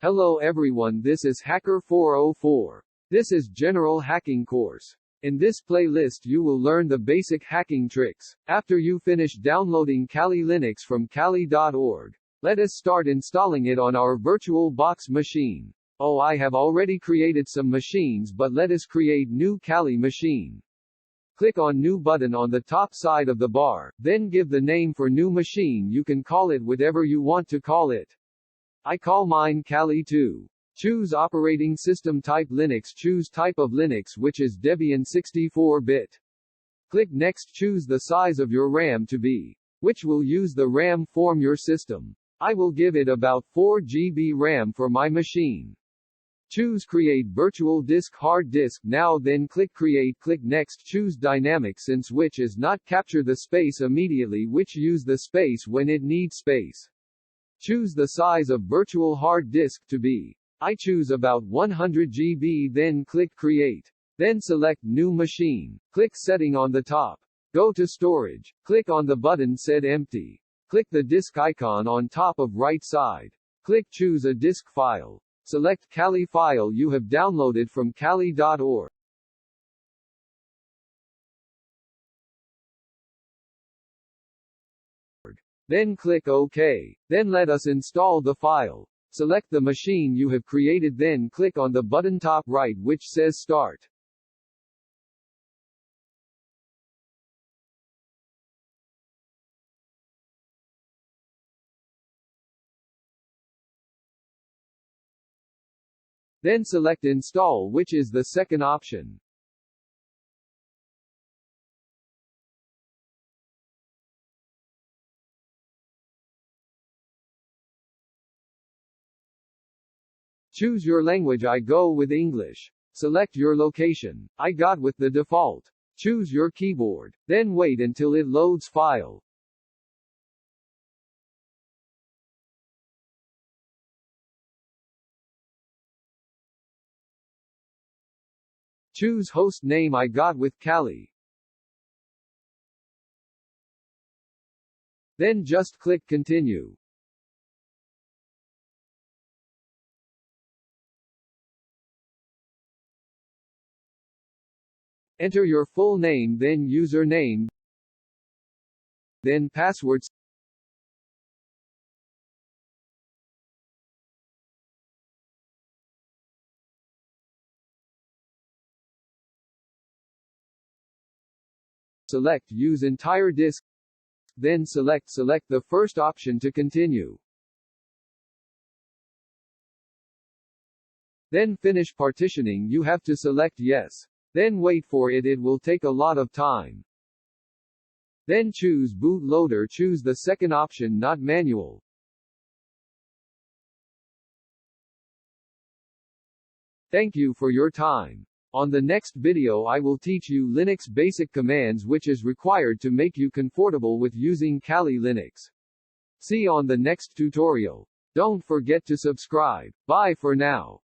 Hello everyone, this is Hacker 404. This is General Hacking course. In this playlist you will learn the basic hacking tricks. After you finish downloading Kali Linux from kali.org, let us start installing it on our VirtualBox machine. Oh, I have already created some machines, but let us create new Kali machine. Click on New button on the top side of the bar, then give the name for new machine. You can call it whatever you want to call it. I call mine Kali 2. Choose operating system type Linux. Choose type of Linux, which is Debian 64-bit. Click Next. Choose the size of your RAM to be, which will use the RAM form your system. I will give it about 4 GB RAM for my machine. Choose Create Virtual Disk Hard Disk now, then click Create. Click Next. Choose Dynamic, since which is not capture the space immediately, which use the space when it needs space. Choose the size of virtual hard disk to be. I choose about 100 GB, then click Create. Then select New Machine. Click Setting on the top. Go to Storage. Click on the button Set Empty. Click the disk icon on top of right side. Click Choose a disk file. Select Kali file you have downloaded from kali.org. Then click OK. Then let us install the file. Select the machine you have created, then click on the button top right which says Start. Then select Install, which is the second option. Choose your language. I go with English. Select your location. I got with the default. Choose your keyboard. Then wait until it loads file. Choose host name. I got with Kali. Then just click Continue. Enter your full name, then username, then password. Select Use entire disk. Then select the first option to continue. Then finish partitioning. You have to select Yes. Then wait for it. It will take a lot of time. Then choose bootloader. Choose the second option, not manual. Thank you for your time. On the next video I will teach you Linux basic commands which is required to make you comfortable with using Kali Linux. See on the next tutorial. Don't forget to subscribe. Bye for now.